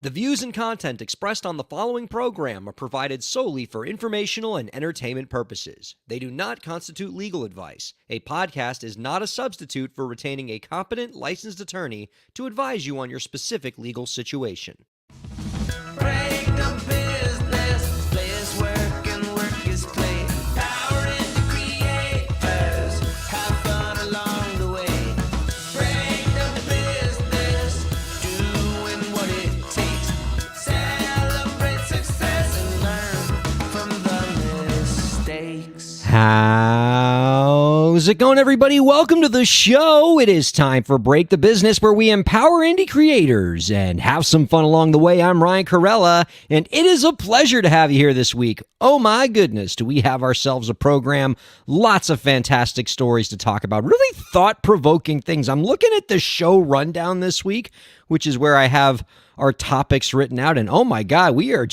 The views and content expressed on the following program are provided solely for informational and entertainment purposes. They do not constitute legal advice. A podcast is not a substitute for retaining a competent, licensed attorney to advise you on your specific legal situation. Break the business, place work and work is play. Power into creators, have fun along the way. Break the business, doing what it takes. Celebrate success and learn from the mistakes. How's it going, everybody? Welcome to the show. It is time for Break the Business, where we empower indie creators and have some fun along the way. I'm Ryan Kairalla, and it is a pleasure to have you here this week. Oh my goodness, do we have ourselves a program? Lots of fantastic stories to talk about, really thought-provoking things. I'm looking at the show rundown this week, which is where I have our topics written out, and oh my God, we're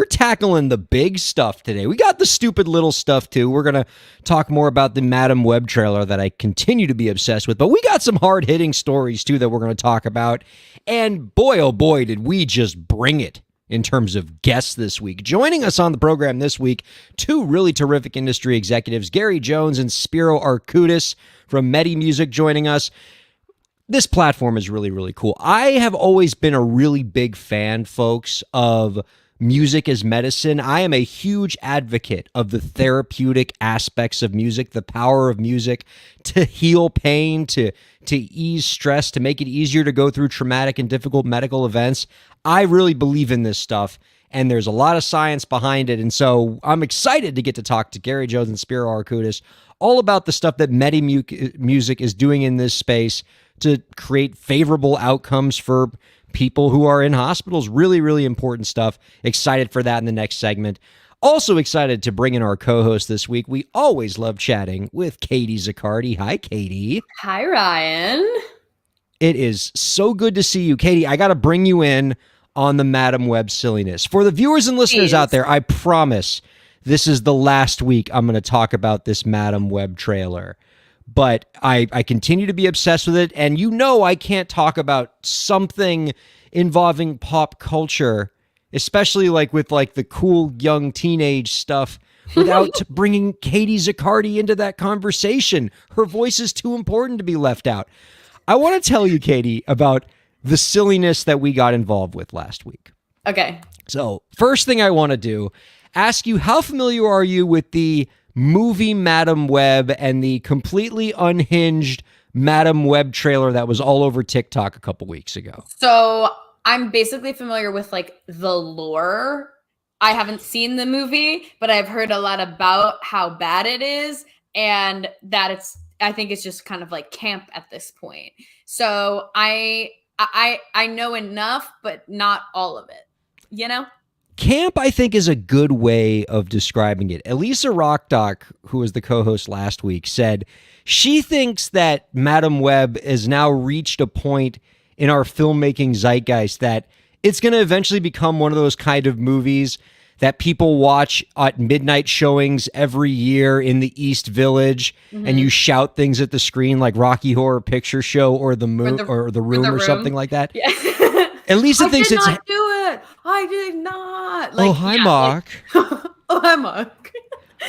tackling the big stuff today. We got the stupid little stuff too. We're going to talk more about the Madam Web trailer that I continue to be obsessed with, but we got some hard-hitting stories too that we're going to talk about, and boy, oh boy, did we just bring it in terms of guests this week. Joining us on the program this week, two really terrific industry executives, Gary Jones and Spiro Arkoudis from Medi Music joining us. This platform is really, really cool. I have always been a really big fan, folks, of music as medicine. I am a huge advocate of the therapeutic aspects of music, the power of music to heal pain, to ease stress, to make it easier to go through traumatic and difficult medical events. I really believe in this stuff, and there's a lot of science behind it. And so I'm excited to get to talk to Gary Jones and Spiro Arkoudis all about the stuff that Medi Music is doing in this space to create favorable outcomes for people who are in hospitals. Really, really important stuff. Excited for that in the next segment. Also excited to bring in our co-host this week. We always love chatting with Katie Zaccardi. Hi, Katie. Hi, Ryan. It is so good to see you. Katie, I got to bring you in on the Madam Web silliness. For the viewers and listeners out there, I promise this is the last week I'm going to talk about this Madam Web trailer. But I continue to be obsessed with it, and you know I can't talk about something involving pop culture, especially with the cool young teenage stuff, without bringing Katie Zaccardi into that conversation. Her voice is too important to be left out. I want to tell you, Katie, about the silliness that we got involved with last week. Okay. So first thing I want to do, ask you, how familiar are you with the movie Madam Web and the completely unhinged Madam Web trailer that was all over TikTok a couple weeks ago? So I'm basically familiar with the lore. I haven't seen the movie, but I've heard a lot about how bad it is, and that I think it's just kind of like camp at this point. So I know enough, but not all of it, you know? Camp, I think, is a good way of describing it. Elisa Rockdock, who was the co-host last week, said she thinks that Madam Web has now reached a point in our filmmaking zeitgeist that it's going to eventually become one of those kind of movies that people watch at midnight showings every year in the East Village, and you shout things at the screen like Rocky Horror Picture Show or The Room or something like that. Yeah. And Lisa thinks I did not do it. I did not. Oh, hi, Mark. Oh, hi, Mark.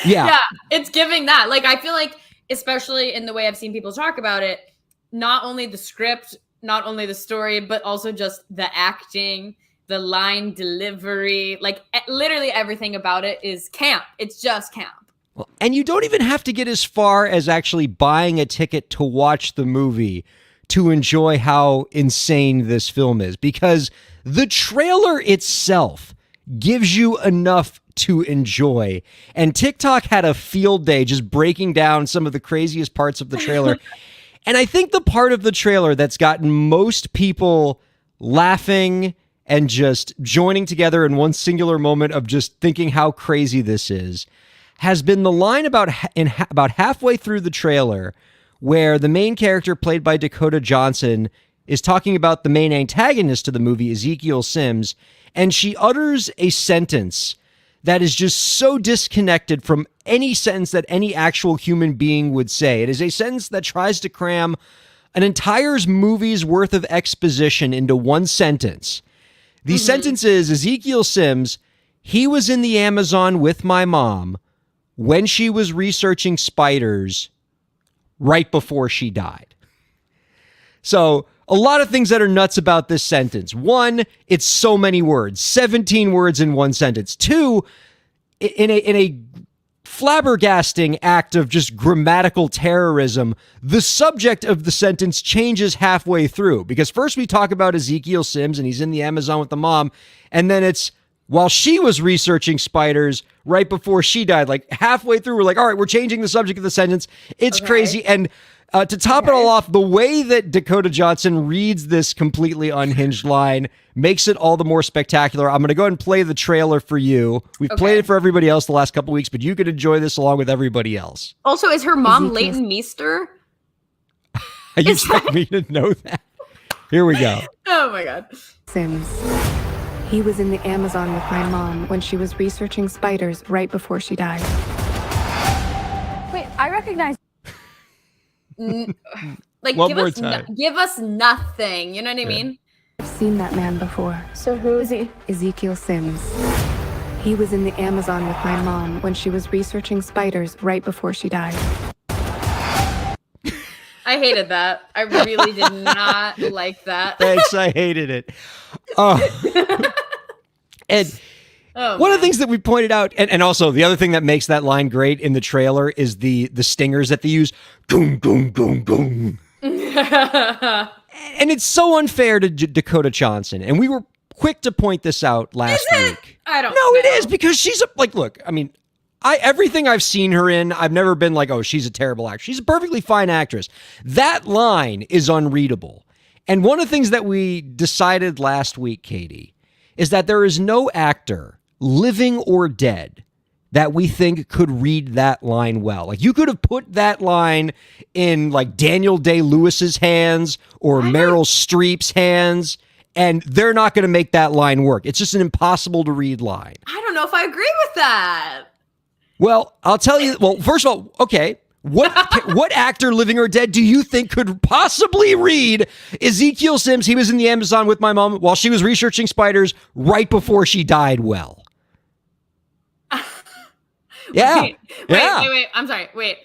Yeah. Yeah, it's giving that. I feel like, especially in the way I've seen people talk about it, not only the script, not only the story, but also just the acting, the line delivery, literally everything about it is camp. It's just camp. Well, and you don't even have to get as far as actually buying a ticket to watch the movie to enjoy how insane this film is, because the trailer itself gives you enough to enjoy. And TikTok had a field day just breaking down some of the craziest parts of the trailer. And I think the part of the trailer that's gotten most people laughing and just joining together in one singular moment of just thinking how crazy this is has been the line about halfway through the trailer where the main character, played by Dakota Johnson, is talking about the main antagonist of the movie, Ezekiel Sims, and she utters a sentence that is just so disconnected from any sentence that any actual human being would say. It is a sentence that tries to cram an entire movie's worth of exposition into one sentence. The sentence is Ezekiel Sims, he was in the Amazon with my mom when she was researching spiders right before she died. So a lot of things that are nuts about this sentence. One, it's so many words, 17 words in one sentence. Two, in a flabbergasting act of just grammatical terrorism, the subject of the sentence changes halfway through. Because first we talk about Ezekiel Sims and he's in the Amazon with the mom, and then it's while she was researching spiders right before she died. Like halfway through, we're like, all right, we're changing the subject of the sentence. It's crazy. And to top it all off, the way that Dakota Johnson reads this completely unhinged line makes it all the more spectacular. I'm going to go ahead and play the trailer for you. We've played it for everybody else the last couple weeks, but you could enjoy this along with everybody else. Also, is her mom Leighton Meester? You expect me to know that? Here we go. Oh my God. Sims. He was in the Amazon with my mom when she was researching spiders right before she died. Wait, I recognize. Like, One more time. Give us nothing. You know what I mean? I've seen that man before. So who is he? Ezekiel Sims. He was in the Amazon with my mom when she was researching spiders right before she died. I hated that. I really did not like that. Thanks, I hated it. And one of the things that we pointed out, and also the other thing that makes that line great in the trailer is the stingers that they use. Goom, goom, goom, goom. And it's so unfair to Dakota Johnson. And we were quick to point this out last week. I don't know. know. It is because she's look, I mean, everything I've seen her in, I've never been like, oh, she's a terrible actress. She's a perfectly fine actress. That line is unreadable. And one of the things that we decided last week, Katie, is that there is no actor, living or dead, that we think could read that line well. Like, you could have put that line in like Daniel Day-Lewis's hands or Meryl Streep's hands, and they're not going to make that line work. It's just an impossible to read line. I don't know if I agree with that. Well, I'll tell you. Well, first of all, okay, what actor, living or dead, do you think could possibly read Ezekiel Sims? He was in the Amazon with my mom while she was researching spiders right before she died. Well, yeah, wait. I'm sorry. Wait,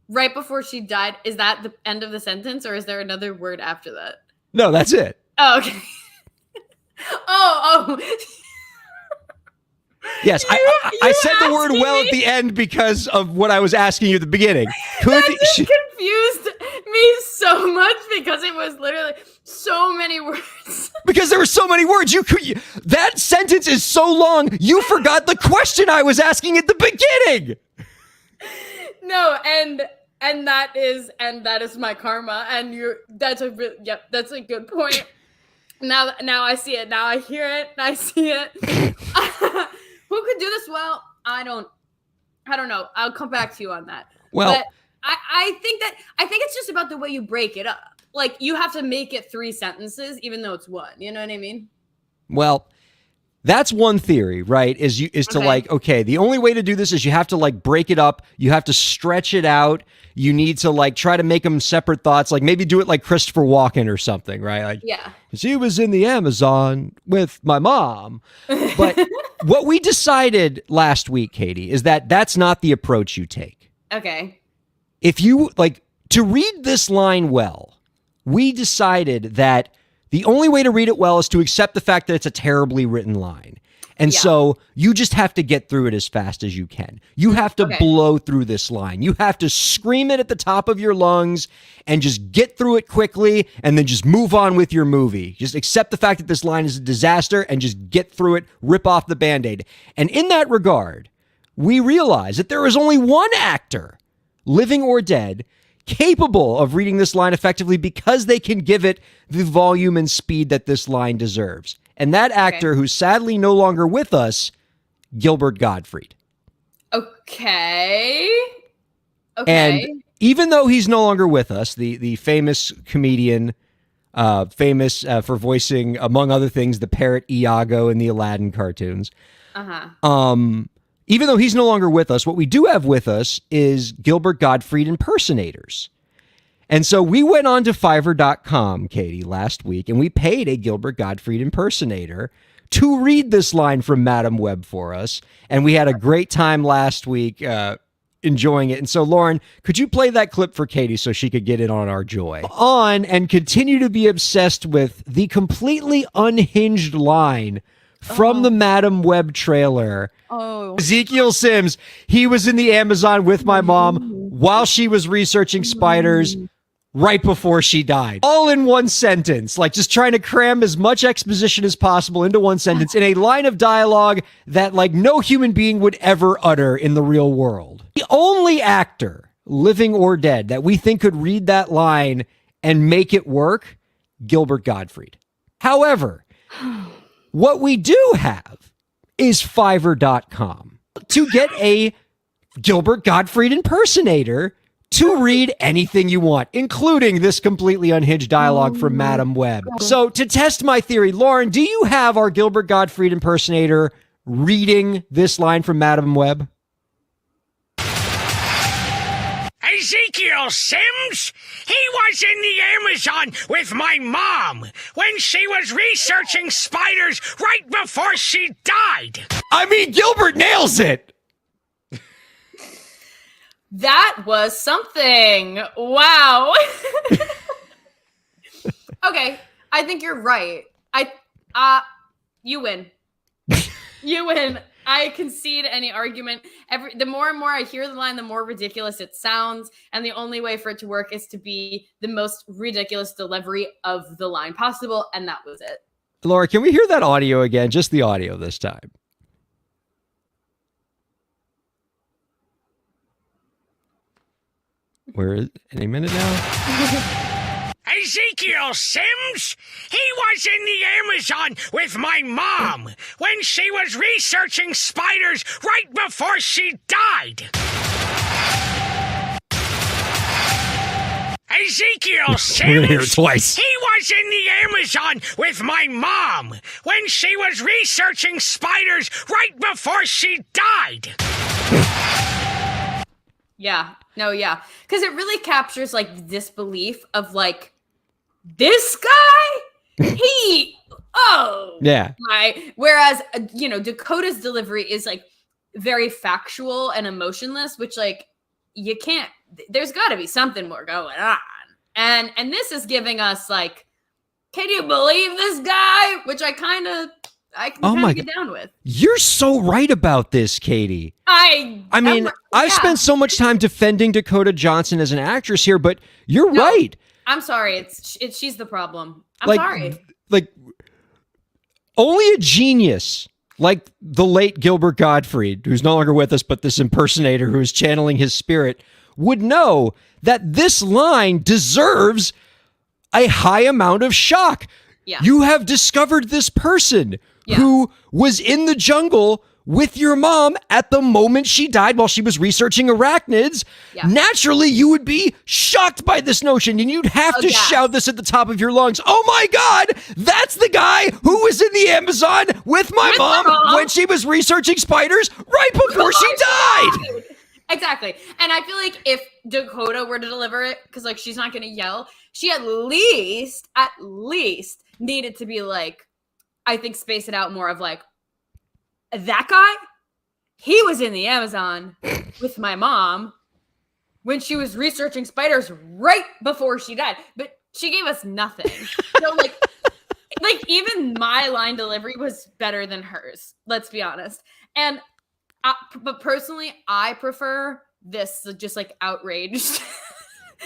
right before she died. Is that the end of the sentence, or is there another word after that? No, that's it. Oh, okay. oh. Yes, I said the word "well" at the end because of what I was asking you at the beginning. Could she confused me so much because it was literally so many words. Because there were so many words. That sentence is so long. You forgot the question I was asking at the beginning. No, and that is my karma. And that's a good point. Now I see it. Now I hear it. I see it. Who could do this well? I don't know. I'll come back to you on that. Well, but I think it's just about the way you break it up. Like, you have to make it 3 sentences, even though it's one. You know what I mean? Well, that's one theory, right? Is to like, okay, the only way to do this is you have to like break it up. You have to stretch it out. You need to like try to make them separate thoughts. Like maybe do it like Christopher Walken or something, right? Like, yeah. She was in the Amazon with my mom. But what we decided last week, Katie, is that that's not the approach you take. Okay. If you like to read this line well, we decided that the only way to read it well is to accept the fact that it's a terribly written line. And so you just have to get through it as fast as you can. You have to blow through this line. You have to scream it at the top of your lungs and just get through it quickly and then just move on with your movie. Just accept the fact that this line is a disaster and just get through it, rip off the Band-Aid. And in that regard, we realize that there is only one actor, living or dead, capable of reading this line effectively because they can give it the volume and speed that this line deserves. And that actor, who's sadly no longer with us, Gilbert Gottfried. Okay. And even though he's no longer with us, the famous comedian, famous for voicing, among other things, the parrot Iago in the Aladdin cartoons. Even though he's no longer with us, what we do have with us is Gilbert Gottfried impersonators. And so we went on to Fiverr.com, Katie, last week, and we paid a Gilbert Gottfried impersonator to read this line from Madam Web for us. And we had a great time last week enjoying it. And so, Lauren, could you play that clip for Katie so she could get in on our joy? On and continue to be obsessed with the completely unhinged line from the Madam Web trailer. Oh. Ezekiel Sims, he was in the Amazon with my mom while she was researching spiders right before she died. All in one sentence, like just trying to cram as much exposition as possible into one sentence in a line of dialogue that like no human being would ever utter in the real world. The only actor, living or dead, that we think could read that line and make it work, Gilbert Gottfried. However, what we do have is Fiverr.com to get a Gilbert Gottfried impersonator to read anything you want, including this completely unhinged dialogue from Madam Web. So to test my theory, Lauren, do you have our Gilbert Gottfried impersonator reading this line from Madam Web? Ezekiel Sims? He was in the Amazon with my mom when she was researching spiders right before she died. I mean, Gilbert nails it. That was something. Wow. Okay, I think you're right. You win. You win. I concede any argument. The more and more I hear the line, the more ridiculous it sounds. And the only way for it to work is to be the most ridiculous delivery of the line possible. And that was it. Laura, can we hear that audio again? Just the audio this time. Where is any minute now? Ezekiel Sims? He was in the Amazon with my mom when she was researching spiders right before she died. Ezekiel Sims? We're gonna hear it twice. He was in the Amazon with my mom when she was researching spiders right before she died. Yeah. No, yeah. Because it really captures like the disbelief of like, this guy? Yeah. Right. Whereas, Dakota's delivery is like very factual and emotionless, which like you can't, there's got to be something more going on. And this is giving us like, can you believe this guy? Which I can get down with. You're so right about this, Katie. I've spent so much time defending Dakota Johnson as an actress here, but you're right. I'm sorry. It's she's the problem. I'm sorry. Like, only a genius like the late Gilbert Gottfried, who's no longer with us, but this impersonator who is channeling his spirit, would know that this line deserves a high amount of shock. Yeah. You have discovered this person who was in the jungle with your mom at the moment she died while she was researching arachnids. Yeah. Naturally, you would be shocked by this notion, and you'd have to shout this at the top of your lungs. Oh my God, that's the guy who was in the Amazon with my mom when she was researching spiders right before she died. Exactly. And I feel like if Dakota were to deliver it, because like she's not going to yell, she at least needed to be like, I think space it out more of like, that guy, he was in the Amazon with my mom when she was researching spiders right before she died. But she gave us nothing. So like even my line delivery was better than hers. Let's be honest. And but personally, I prefer this just like outraged,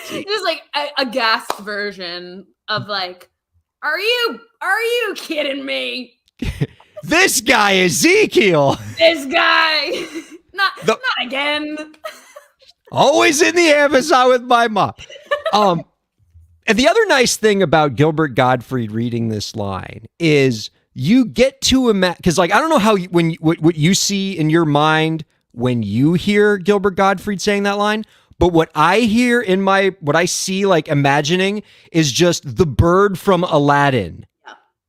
just like a gassed version of like, are you kidding me? This guy, Ezekiel. This guy. Not again. Always in the Amazon with my mom. And the other nice thing about Gilbert Gottfried reading this line is you get to imagine, because like, I don't know how what you see in your mind when you hear Gilbert Gottfried saying that line, but what I hear in what I see like imagining is just the bird from Aladdin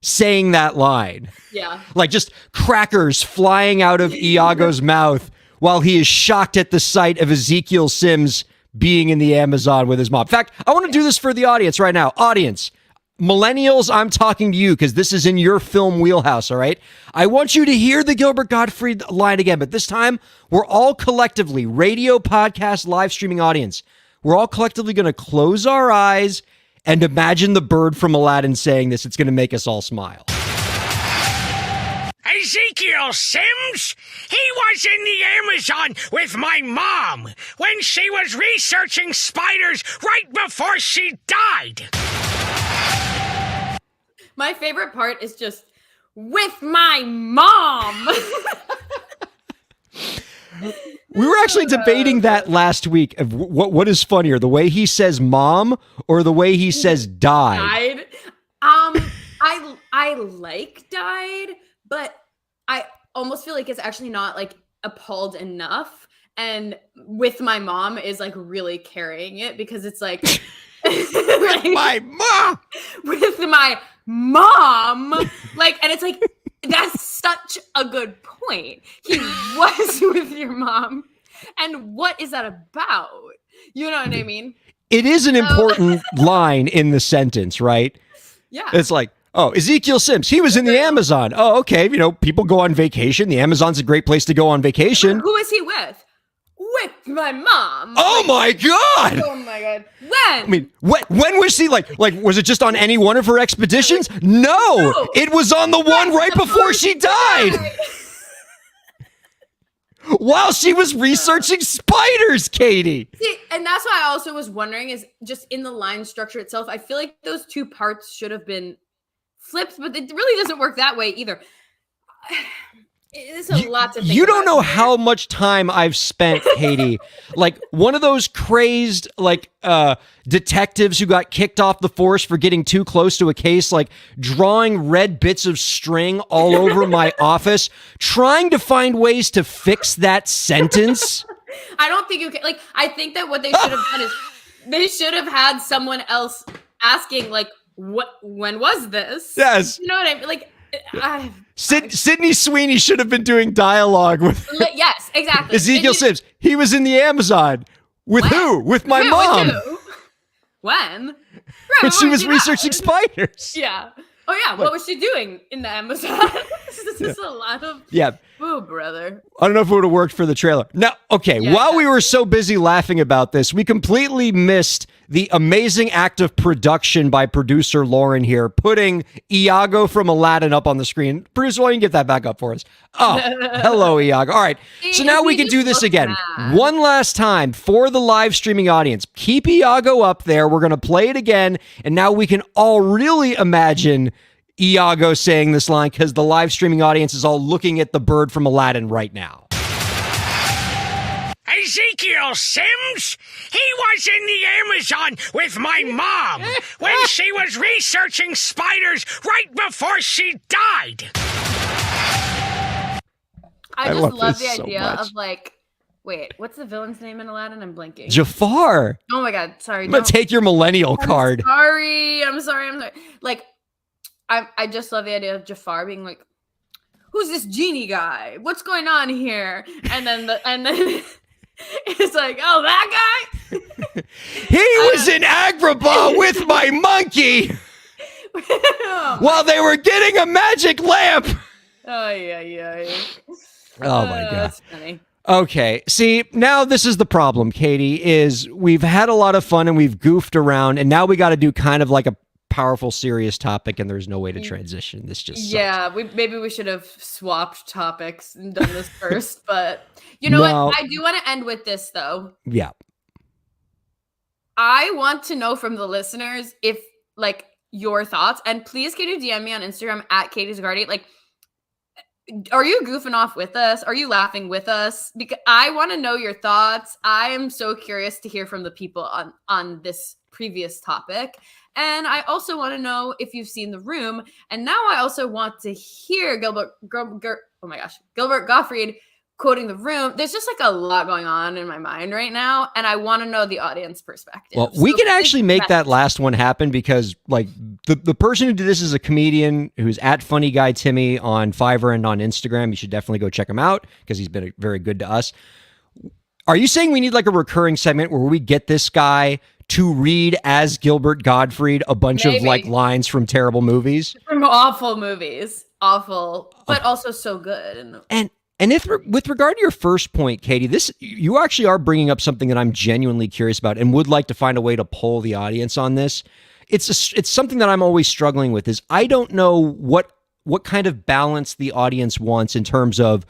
saying that line. Yeah. Like just crackers flying out of Iago's mouth while he is shocked at the sight of Ezekiel Sims being in the Amazon with his mom. In fact, I want to do this for the audience right now. Audience, millennials, I'm talking to you because this is in your film wheelhouse, all right? I want you to hear the Gilbert Gottfried line again, but this time we're all collectively, radio, podcast, live streaming audience, we're all collectively going to close our eyes and imagine the bird from Aladdin saying this. It's going to make us all smile. Ezekiel Sims? He was in the Amazon with my mom when she was researching spiders right before she died. My favorite part is just with my mom. We were actually debating that last week of what is funnier, the way he says mom or the way he says died. I like died, but I almost feel like it's actually not like appalled enough. And with my mom is like really carrying it because it's like, like My mom! with my mom, like, and it's like that's such a good point. He was with your mom, and what is that about? You know what I mean? It is an important line in the sentence, right? Yeah. It's like, oh, Ezekiel Sims, he was in the Amazon. Oh, okay. You know, people go on vacation. The Amazon's a great place to go on vacation. Who is he with? With my mom. Oh my God! Oh my God. When? I mean, when was she like, was it just on any one of her expeditions? No, it was on the one right before she died. While she was researching spiders, Katie. See, and that's why I also was wondering is just in the line structure itself, I feel like those two parts should have been flipped, but it really doesn't work that way either. It's a lot to think You don't about know here. how much time I've spent, Katie, like one of those crazed detectives who got kicked off the force for getting too close to a case, like drawing red bits of string all over my office, trying to find ways to fix that sentence. I don't think you can. Like, I think that what they should have done is they should have had someone else asking, like, when was this? Yes. You know what I mean? Like, Sydney Sweeney should have been doing dialogue with yes, exactly. Ezekiel Sims. He was in the Amazon. With When? who? With my Who? mom. With who? When? When she was Yeah. researching spiders. Yeah. Oh yeah. What was she doing in the Amazon? This is a lot of. Yeah. Oh, brother. I don't know if it would have worked for the trailer. Now, okay, Yeah, while we were so busy laughing about this, we completely missed the amazing act of production by producer Lauren here, putting Iago from Aladdin up on the screen. Producer, why don't you get that back up for us? Oh, hello, Iago. All right, so now we can do this again. One last time for the live streaming audience. Keep Iago up there. We're going to play it again, and now we can all really imagine Iago saying this line because the live streaming audience is all looking at the bird from Aladdin right now. Ezekiel Sims? He was in the Amazon with my mom when she was researching spiders right before she died. I just love love the this so idea much. of like, wait, what's the villain's name in Aladdin? I'm blinking. Jafar, Oh my God. Sorry. I'm going to take your millennial I'm card. sorry. I'm sorry. Like, I just love the idea of Jafar being like, "Who's this genie guy? What's going on here?" And then it's like, "Oh, that guy." He was in Agrabah with my monkey while they were getting a magic lamp. Oh yeah. Oh my God. That's funny. Okay, see, now this is the problem, Katie, is we've had a lot of fun and we've goofed around, and now we got to do kind of like a powerful, serious topic, and there's no way to transition. This just sucks. Yeah, maybe we should have swapped topics and done this first, but you know No. what? I do want to end with this though. Yeah. I want to know from the listeners if like your thoughts, and please can you DM me on Instagram at Katie's Guardian? Like, are you goofing off with us? Are you laughing with us? Because I want to know your thoughts. I am so curious to hear from the people on this previous topic. And I also want to know if you've seen The Room. And now I also want to hear Gilbert Gottfried quoting The Room. There's just like a lot going on in my mind right now, and I want to know the audience perspective. Well, we So can actually please make that last one happen because, like, the person who did this is a comedian who's at Funny Guy Timmy on Fiverr and on Instagram. You should definitely go check him out because he's been very good to us. Are you saying we need like a recurring segment where we get this guy to read as Gilbert Gottfried a bunch of like Maybe. lines from terrible movies. From awful movies. Awful, but also so good. And if with regard to your first point, Katie, this you actually are bringing up something that I'm genuinely curious about and would like to find a way to poll the audience on this. It's something that I'm always struggling with is I don't know what kind of balance the audience wants in terms of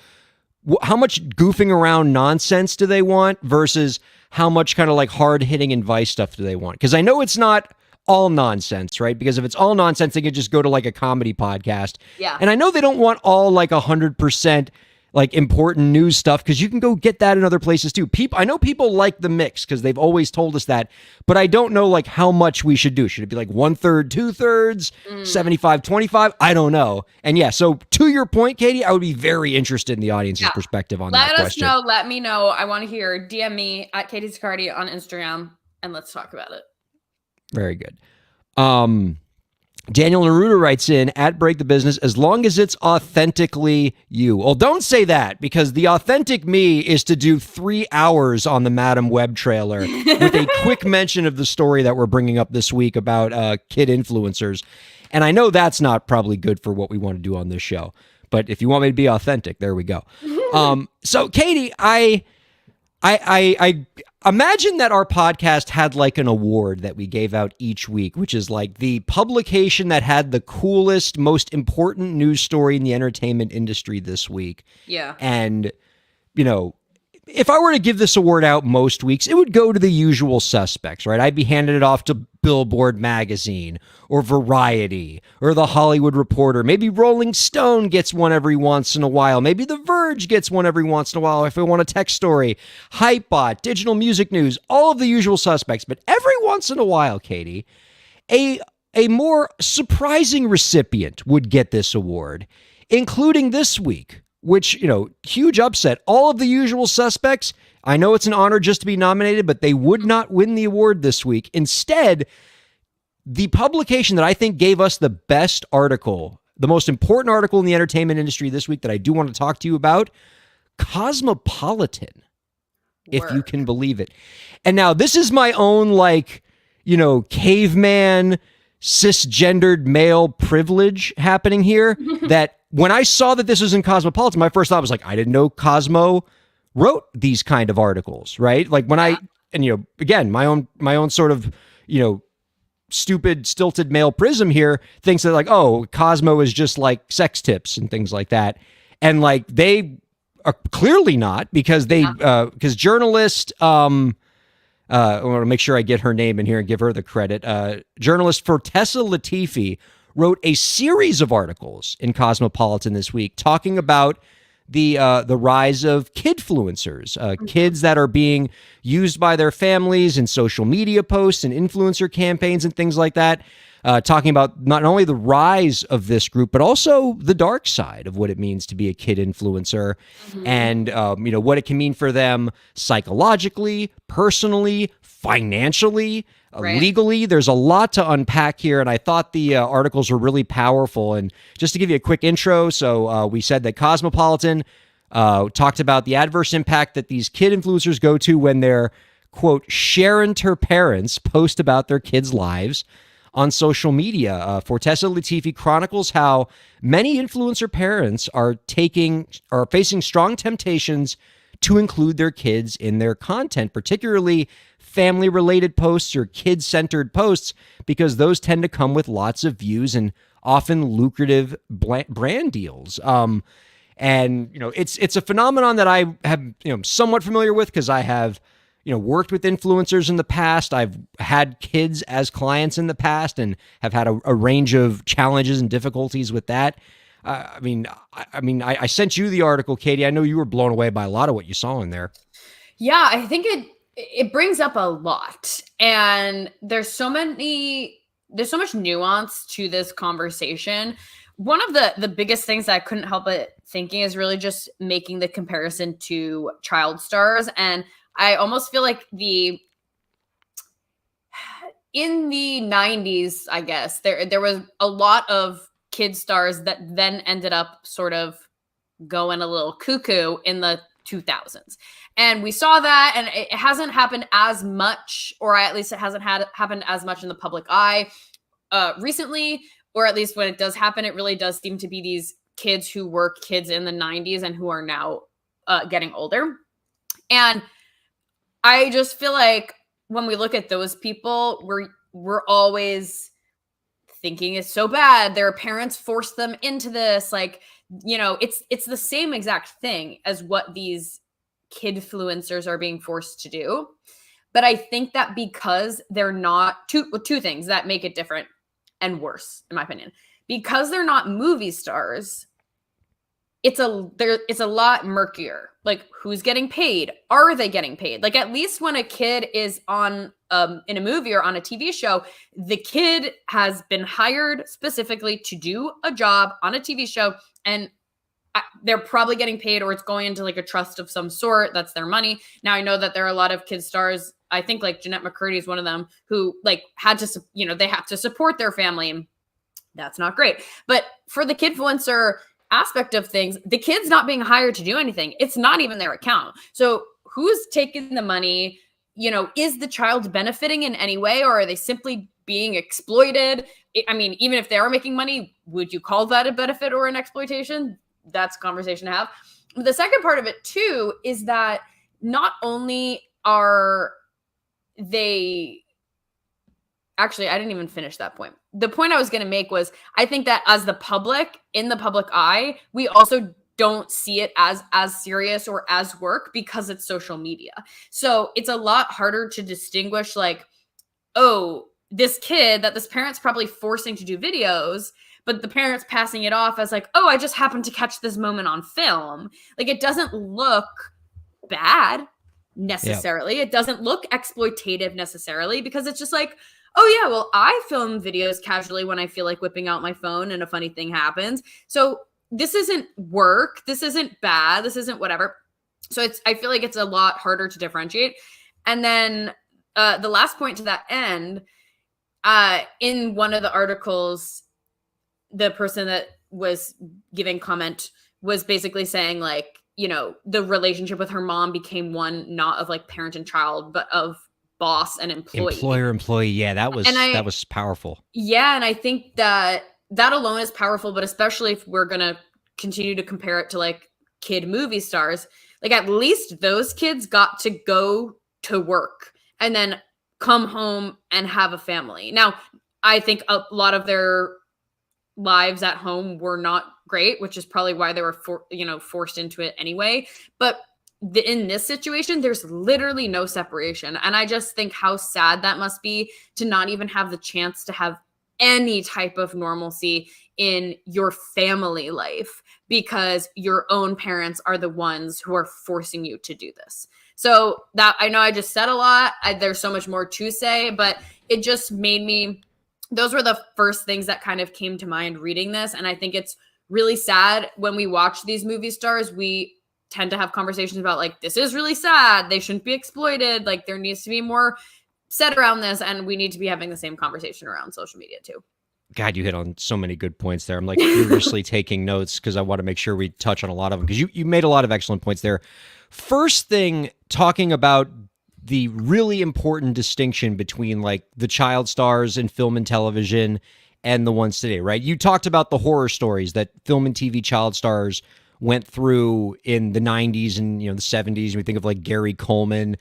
how much goofing around nonsense do they want versus how much kind of like hard hitting advice stuff do they want? Because I know it's not all nonsense, right? Because if it's all nonsense, they could just go to like a comedy podcast. Yeah. And I know they don't want all like 100% like important news stuff because you can go get that in other places too. I know people like the mix because they've always told us that, but I don't know like how much we should do. Should it be like 1/3, 2/3, 75-25? I don't know. And yeah, so to your point, Katie, I would be very interested in the audience's perspective on that question. Let us know. Let me know. I want to hear. DM me at Katie Sicardi on Instagram and let's talk about it. Very good. Daniel Naruto writes in at Break the Business, as long as it's authentically you. Well, don't say that because the authentic me is to do 3 hours on the Madam Web trailer with a quick mention of the story that we're bringing up this week about kid influencers. And I know that's not probably good for what we want to do on this show. But if you want me to be authentic, there we go. So, Katie, I imagine that our podcast had like an award that we gave out each week, which is like the publication that had the coolest, most important news story in the entertainment industry this week. Yeah. And, you know, if I were to give this award out most weeks, it would go to the usual suspects, right? I'd be handing it off to Billboard Magazine or Variety or The Hollywood Reporter. Maybe Rolling Stone gets one every once in a while. Maybe The Verge gets one every once in a while if I want a tech story. Hypebot, Digital Music News, all of the usual suspects. But every once in a while, Katie, a more surprising recipient would get this award, including this week, which, you know, huge upset. All of the usual suspects, I know it's an honor just to be nominated, but they would not win the award this week. Instead, the publication that I think gave us the best article, the most important article in the entertainment industry this week that I do want to talk to you about, Cosmopolitan, if you can believe it. And now this is my own, like, you know, caveman, cisgendered male privilege happening here that when I saw that this was in Cosmopolitan, my first thought was like, I didn't know Cosmo wrote these kind of articles, right? Like when and you know, again, my own sort of, you know, stupid, stilted male prism here thinks that like, oh, Cosmo is just like sex tips and things like that. And like they are clearly not because because journalist, I want to make sure I get her name in here and give her the credit. Journalist Fortessa Latifi wrote a series of articles in Cosmopolitan this week talking about the rise of kidfluencers, kids that are being used by their families in social media posts and influencer campaigns and things like that. Talking about not only the rise of this group, but also the dark side of what it means to be a kid influencer and, you know, what it can mean for them psychologically, personally, financially, legally. There's a lot to unpack here. And I thought the articles were really powerful. And just to give you a quick intro. So we said that Cosmopolitan talked about the adverse impact that these kid influencers go to when their, quote, Sharonter parents post about their kids' lives on social media. Fortessa Latifi chronicles how many influencer parents are facing strong temptations to include their kids in their content, particularly family-related posts or kid-centered posts, because those tend to come with lots of views and often lucrative brand deals. And you know, it's a phenomenon that I have, you know, somewhat familiar with because I have, you know, worked with influencers in the past. I've had kids as clients in the past and have had a range of challenges and difficulties with that. I sent you the article, Katie. I know you were blown away by a lot of what you saw in there. Yeah, I think it brings up a lot. And there's so much nuance to this conversation. One of the biggest things that I couldn't help but thinking is really just making the comparison to child stars. And I almost feel like in the 90s, I guess, there was a lot of kid stars that then ended up sort of going a little cuckoo in the 2000s. And we saw that, and it hasn't happened as much, or at least it hasn't happened as much in the public eye recently, or at least when it does happen, it really does seem to be these kids who were kids in the 90s and who are now getting older. And I just feel like when we look at those people, we're always thinking it's so bad. Their parents forced them into this. Like, you know, it's the same exact thing as what these kidfluencers are being forced to do. But I think that because they're not two things that make it different and worse, in my opinion, because they're not movie stars, it's a lot murkier. Like, who's getting paid? Are they getting paid? Like, at least when a kid is on in a movie or on a TV show, the kid has been hired specifically to do a job on a TV show, and they're probably getting paid, or it's going into like a trust of some sort. That's their money. Now, I know that there are a lot of kid stars. I think like Jeanette McCurdy is one of them who like had to, you know, they have to support their family, and that's not great. But for the kidfluencer aspect of things, the kid's not being hired to do anything. It's not even their account. So who's taking the money? You know, is the child benefiting in any way, or are they simply being exploited? I mean, even if they are making money, would you call that a benefit or an exploitation? That's a conversation to have. The second part of it too is that not only are they actually, I didn't even finish that point. The point I was going to make was, I think that as the public, in the public eye, we also don't see it as serious or as work because it's social media. So it's a lot harder to distinguish, like, oh, this kid that this parent's probably forcing to do videos, but the parent's passing it off as like, oh, I just happened to catch this moment on film. Like, it doesn't look bad necessarily. Yep. It doesn't look exploitative necessarily, because it's just like, oh yeah, well, I film videos casually when I feel like whipping out my phone and a funny thing happens. So this isn't work. This isn't bad. This isn't whatever. So I feel like it's a lot harder to differentiate. And then the last point to that end, in one of the articles, the person that was giving comment was basically saying, like, you know, the relationship with her mom became one not of like parent and child, but of boss and employee. Employer-employee. Yeah, that was powerful. Yeah, and I think that alone is powerful, but especially if we're going to continue to compare it to like kid movie stars, like at least those kids got to go to work and then come home and have a family. Now, I think a lot of their lives at home were not great, which is probably why they were forced into it anyway. But in this situation, there's literally no separation. And I just think how sad that must be to not even have the chance to have any type of normalcy in your family life because your own parents are the ones who are forcing you to do this. So that, I know I just said a lot. There's so much more to say, but it just made me, those were the first things that kind of came to mind reading this. And I think it's really sad when we watch these movie stars, we tend to have conversations about like, this is really sad. They shouldn't be exploited. Like there needs to be more said around this. And we need to be having the same conversation around social media too. God, you hit on so many good points there. I'm like furiously taking notes because I want to make sure we touch on a lot of them because you made a lot of excellent points there. First thing, talking about the really important distinction between like the child stars in film and television and the ones today, right? You talked about the horror stories that film and TV child stars went through in the 90s and the 70s. We think of like Gary Coleman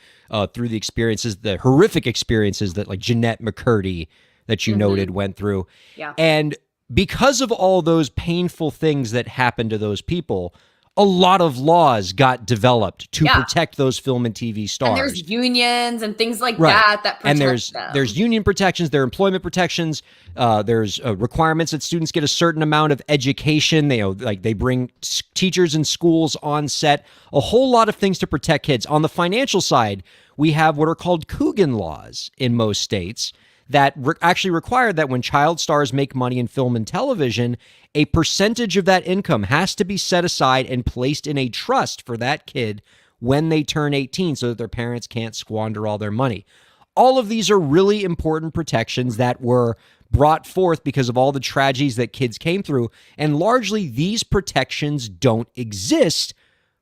through the experiences, the horrific experiences that like Jeanette McCurdy that you noted went through. Yeah. And because of all those painful things that happened to those people, a lot of laws got developed to protect those film and TV stars. And there's unions and things like that protect and them. There's union protections, there are employment protections, there's requirements that students get a certain amount of education. They bring teachers and schools on set, a whole lot of things to protect kids. On the financial side, we have what are called Coogan laws in most states that actually require that when child stars make money in film and television, a percentage of that income has to be set aside and placed in a trust for that kid when they turn 18 so that their parents can't squander all their money. All of these are really important protections that were brought forth because of all the tragedies that kids came through, and largely these protections don't exist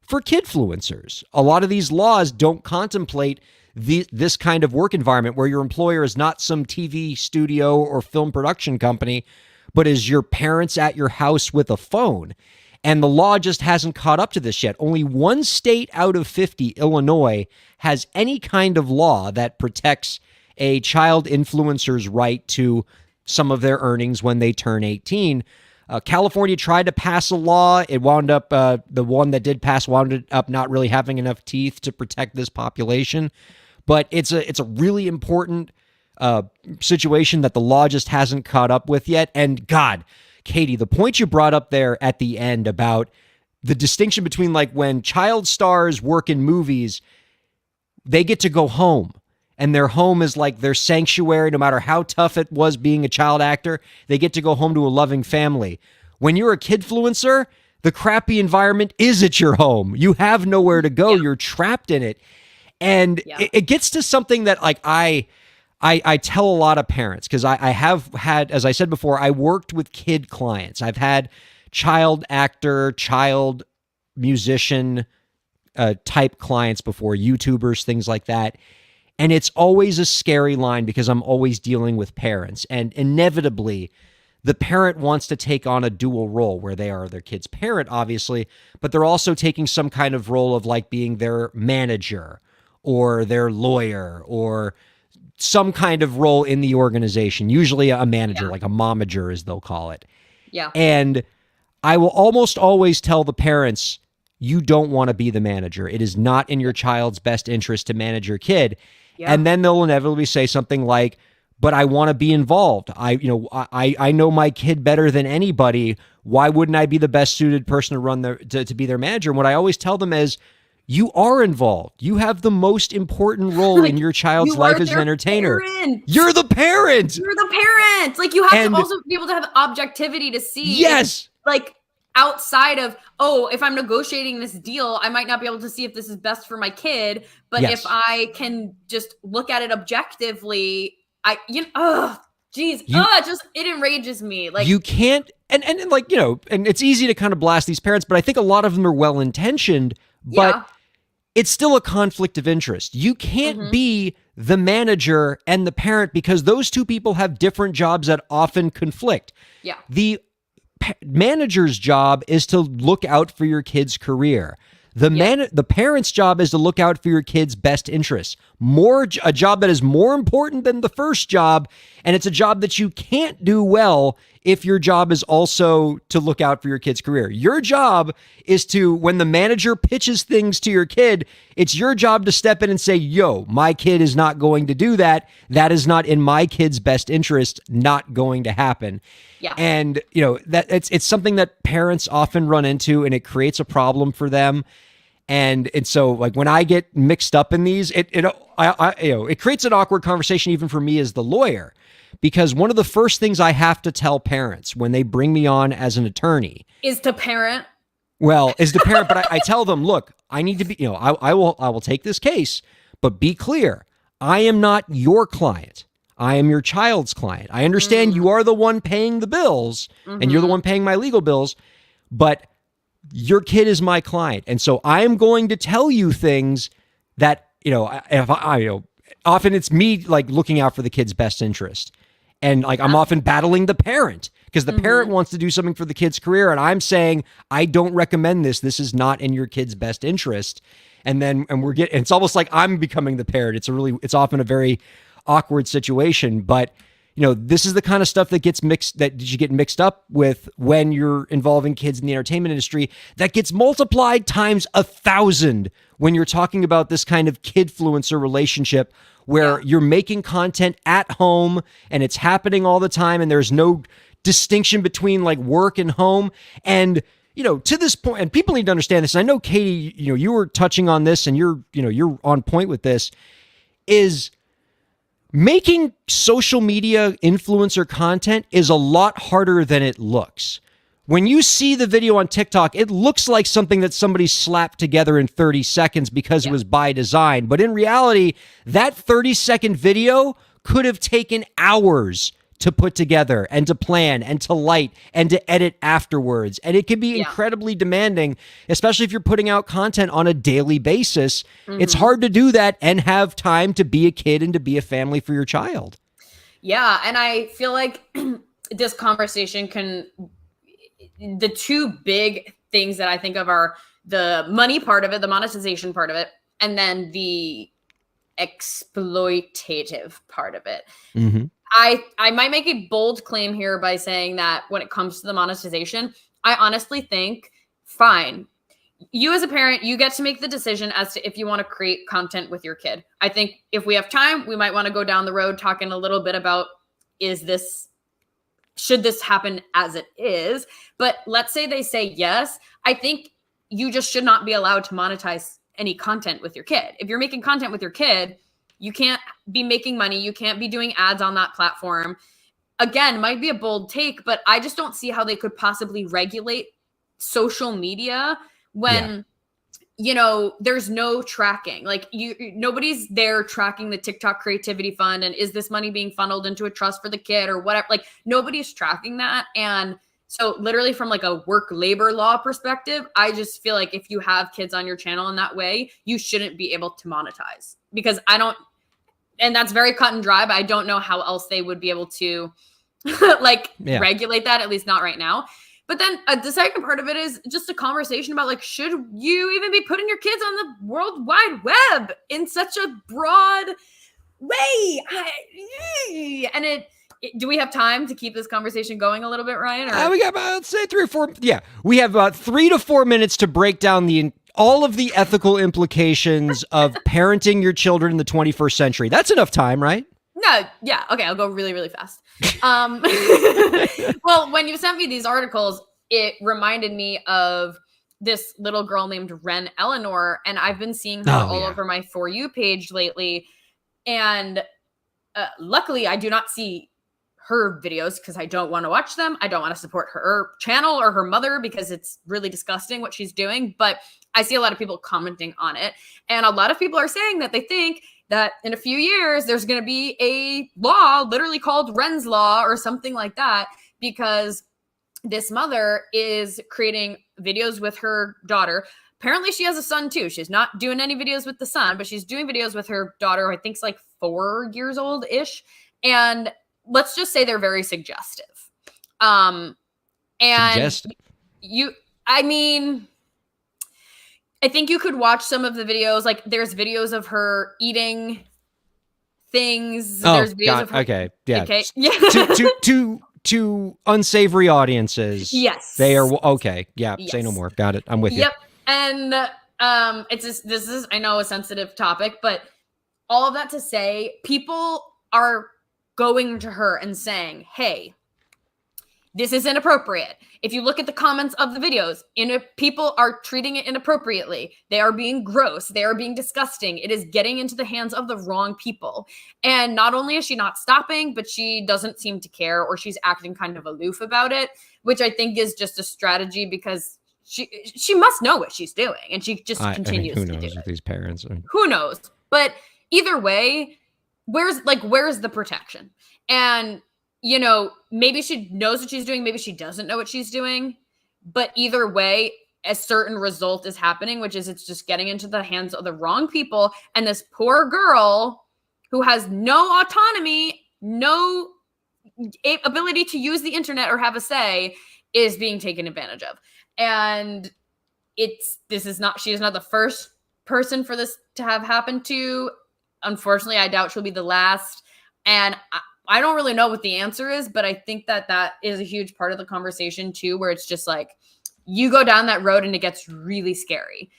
for kidfluencers. A lot of these laws don't contemplate this kind of work environment where your employer is not some TV studio or film production company, but is your parents at your house with a phone. And the law just hasn't caught up to this yet. Only one state out of 50, Illinois, has any kind of law that protects a child influencer's right to some of their earnings when they turn 18. California tried to pass a law. It wound up, the one that did pass wound up not really having enough teeth to protect this population. But it's a really important situation that the law just hasn't caught up with yet. And God, Katie, the point you brought up there at the end about the distinction between like when child stars work in movies, they get to go home. And their home is like their sanctuary, no matter how tough it was being a child actor, they get to go home to a loving family. When you're a kidfluencer, the crappy environment is at your home. You have nowhere to go. You're trapped in it. And it gets to something that like I tell a lot of parents, because I have had, as I said before, I worked with kid clients. I've had child actor, child musician type clients before, YouTubers, things like that. And it's always a scary line because I'm always dealing with parents. And inevitably, the parent wants to take on a dual role where they are their kid's parent, obviously, but they're also taking some kind of role of like being their manager or their lawyer or some kind of role in the organization, usually a manager, like a momager, as they'll call it. Yeah. And I will almost always tell the parents, you don't want to be the manager. It is not in your child's best interest to manage your kid. Yeah. And then they'll inevitably say something like, but I want to be involved. I know my kid better than anybody. Why wouldn't I be the best suited person to run to be their manager? And what I always tell them is, you are involved. You have the most important role in your child's life as an entertainer. You're the parent. You're the parent. Like, you have to also be able to have objectivity to see. Yes. Like, outside of, if I'm negotiating this deal, I might not be able to see if this is best for my kid. But if I can just look at it objectively, it enrages me. Like, you can't, and like, and it's easy to kind of blast these parents, but I think a lot of them are well-intentioned, but it's still a conflict of interest. You can't be the manager and the parent because those two people have different jobs that often conflict. Yeah. The manager's job is to look out for your kid's career. The parent's job is to look out for your kid's best interests. A job that is more important than the first job, and it's a job that you can't do well if your job is also to look out for your kid's career. Your job is to, when the manager pitches things to your kid, it's your job to step in and say, yo, my kid is not going to do that. That is not in my kid's best interest, not going to happen. Yeah. And, that it's something that parents often run into, and it creates a problem for them. And so, like, when I get mixed up in these, it creates an awkward conversation even for me as the lawyer, because one of the first things I have to tell parents when they bring me on as an attorney is to parent. Well, is to parent, but I tell them, look, I need to be, I will take this case, but be clear, I am not your client. I am your child's client. I understand you are the one paying the bills, and you're the one paying my legal bills, but your kid is my client. And so I am going to tell you things that, often it's me like looking out for the kid's best interest. And like, I'm often battling the parent because the parent wants to do something for the kid's career. And I'm saying, I don't recommend this. This is not in your kid's best interest. And it's almost like I'm becoming the parent. It's often a very awkward situation, but this is the kind of stuff that you get mixed up with when you're involving kids in the entertainment industry that gets multiplied times 1,000 when you're talking about this kind of kidfluencer relationship where you're making content at home and it's happening all the time and there's no distinction between like work and home. And, to this point, and people need to understand this. And I know, Katie, you were touching on this and you're on point with this, is making social media influencer content is a lot harder than it looks. When you see the video on TikTok, it looks like something that somebody slapped together in 30 seconds because it was by design. But in reality, that 30-second video could have taken hours to put together and to plan and to light and to edit afterwards. And it can be incredibly demanding, especially if you're putting out content on a daily basis. It's hard to do that and have time to be a kid and to be a family for your child. Yeah. And I feel like this conversation the two big things that I think of are the money part of it, the monetization part of it, and then the exploitative part of it. I might make a bold claim here by saying that when it comes to the monetization, I honestly think, fine, you as a parent, you get to make the decision as to if you want to create content with your kid. I think if we have time, we might want to go down the road talking a little bit about, should this happen as it is? But let's say they say yes. I think you just should not be allowed to monetize any content with your kid. If you're making content with your kid, you can't be making money. You can't be doing ads on that platform. Again, might be a bold take, but I just don't see how they could possibly regulate social media when, there's no tracking. Like nobody's there tracking the TikTok creativity fund. And is this money being funneled into a trust for the kid or whatever? Like nobody's tracking that. And so literally from like a work labor law perspective, I just feel like if you have kids on your channel in that way, you shouldn't be able to monetize, because and that's very cut and dry, but I don't know how else they would be able to regulate that, at least not right now. But then the second part of it is just a conversation about like, should you even be putting your kids on the World Wide Web in such a broad way? Do we have time to keep this conversation going a little bit, Ryan? We got about, let's say 3 or 4. Yeah, we have about 3 to 4 minutes to break down all of the ethical implications of parenting your children in the 21st century. That's enough time, right? No, yeah. Okay, I'll go really, really fast. Well, when you sent me these articles, it reminded me of this little girl named Ren Eleanor, and I've been seeing her all over my For You page lately. And luckily, I do not see her videos because I don't want to watch them. I don't want to support her channel or her mother because it's really disgusting what she's doing. But I see a lot of people commenting on it. And a lot of people are saying that they think that in a few years, there's going to be a law literally called Ren's Law or something like that, because this mother is creating videos with her daughter. Apparently she has a son too. She's not doing any videos with the son, but she's doing videos with her daughter, who I think's like 4 years old ish. And let's just say they're very suggestive. Suggestive. I think you could watch some of the videos. Like there's videos of her eating things. There's videos of her. Okay. Yeah. Okay. Yeah. to unsavory audiences. Yes. They are okay. Yeah. Yes. Say no more. Got it. I'm with you. Yep. And this is, I know, a sensitive topic, but all of that to say, people are going to her and saying, hey, this is inappropriate. If you look at the comments of the videos, people are treating it inappropriately. They are being gross. They are being disgusting. It is getting into the hands of the wrong people. And not only is she not stopping, but she doesn't seem to care, or she's acting kind of aloof about it, which I think is just a strategy because she must know what she's doing, and she just continues to do it. Who knows with these parents? Who knows? But either way, where's the protection? And maybe she knows what she's doing. Maybe she doesn't know what she's doing. But either way, a certain result is happening, which is it's just getting into the hands of the wrong people. And this poor girl who has no autonomy, no ability to use the internet or have a say, is being taken advantage of. And she is not the first person for this to have happened to. Unfortunately, I doubt she'll be the last. And I don't really know what the answer is, but I think that is a huge part of the conversation too, where it's just like, you go down that road and it gets really scary.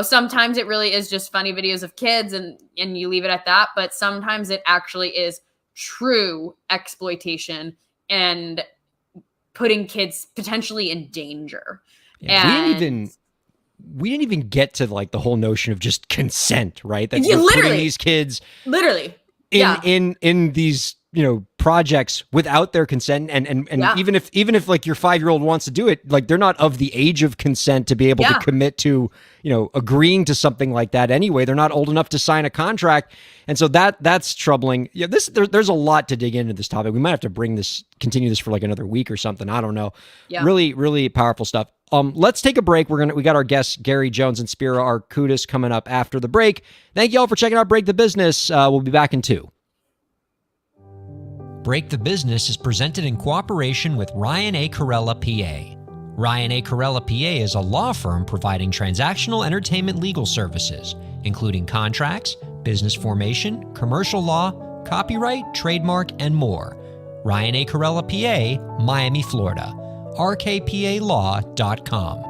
Sometimes it really is just funny videos of kids and you leave it at that. But sometimes it actually is true exploitation and putting kids potentially in danger. Yeah, we didn't even get to like the whole notion of just consent, right? That you're literally putting these kids literally in these projects without their consent, and Yeah. even if like your 5-year-old wants to do it, like they're not of the age of consent to be able to Yeah. commit to agreeing to something like that anyway. They're not old enough to sign a contract, and so that's troubling. Yeah, there's a lot to dig into this topic. We might have to continue this for like another week or something. I don't know. Yeah. Really, really powerful stuff. Let's take a break. We got our guests Gary Jones and Spiro Arkoudis coming up after the break. Thank you all for checking out Break the Business. We'll be back in 2. Break the Business is presented in cooperation with Ryan Kairalla, PA. Ryan Kairalla, PA is a law firm providing transactional entertainment legal services, including contracts, business formation, commercial law, copyright, trademark, and more. Ryan Kairalla, PA, Miami, Florida. rkpalaw.com.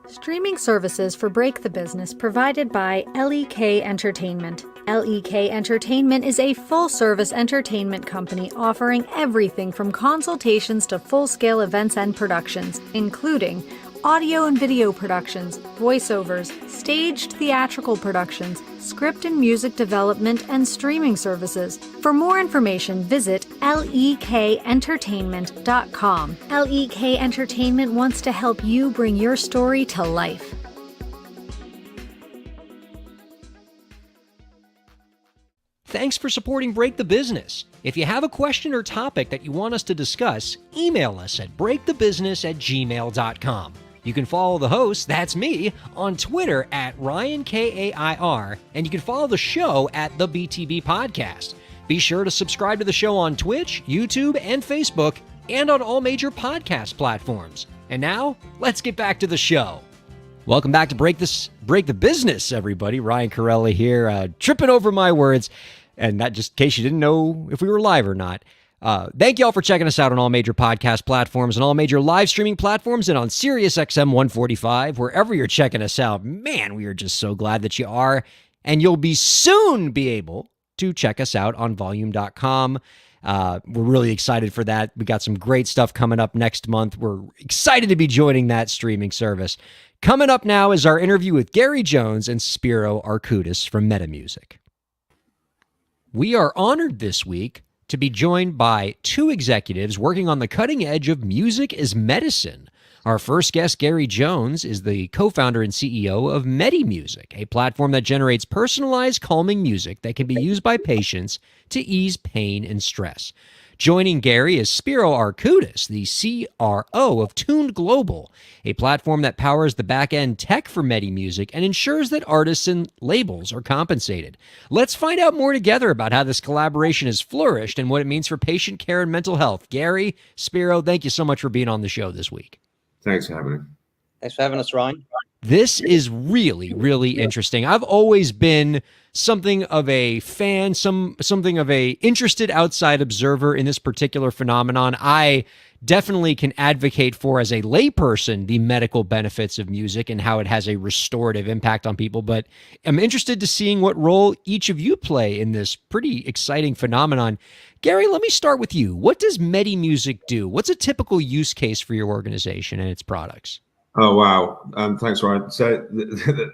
Streaming services for Break the Business provided by LEK Entertainment. LEK Entertainment is a full-service entertainment company offering everything from consultations to full-scale events and productions, including audio and video productions, voiceovers, staged theatrical productions, script and music development, and streaming services. For more information, visit lekentertainment.com. LEK Entertainment wants to help you bring your story to life. Thanks for supporting Break the Business. If you have a question or topic that you want us to discuss, email us at breakthebusiness@gmail.com. You can follow the host, that's me, on Twitter at Ryan Kair, and you can follow the show at the BTB Podcast. Be sure to subscribe to the show on Twitch, YouTube, and Facebook, and on all major podcast platforms. And now, let's get back to the show. Welcome back to Break the Business, everybody. Ryan Kairalla here, tripping over my words, and that just in case you didn't know if we were live or not. Thank you all for checking us out on all major podcast platforms and all major live streaming platforms and on SiriusXM 145, wherever you're checking us out. Man, we are just so glad that you are. And you'll be soon be able to check us out on volume.com. We're really excited for that. We got some great stuff coming up next month. We're excited to be joining that streaming service. Coming up now is our interview with Gary Jones and Spiro Arkoudis from MetaMusic. We are honored this week to be joined by 2 executives working on the cutting edge of music as medicine. Our first guest, Gary Jones, is the co-founder and CEO of MetaMusic, a platform that generates personalized calming music that can be used by patients to ease pain and stress. Joining Gary is Spiro Arkoudis, the CRO of Tuned Global, a platform that powers the back-end tech for MetaMusic and ensures that artists and labels are compensated. Let's find out more together about how this collaboration has flourished and what it means for patient care and mental health. Gary, Spiro, thank you so much for being on the show this week. Thanks for having me. Thanks for having us, Ryan. This is really, really interesting. I've always been something of a fan, something of a interested outside observer in this particular phenomenon. I definitely can advocate for, as a layperson, the medical benefits of music and how it has a restorative impact on people. But I'm interested to seeing what role each of you play in this pretty exciting phenomenon. Gary, let me start with you. What does MetaMusic do? What's a typical use case for your organization and its products? Oh, wow. Thanks, Ryan. So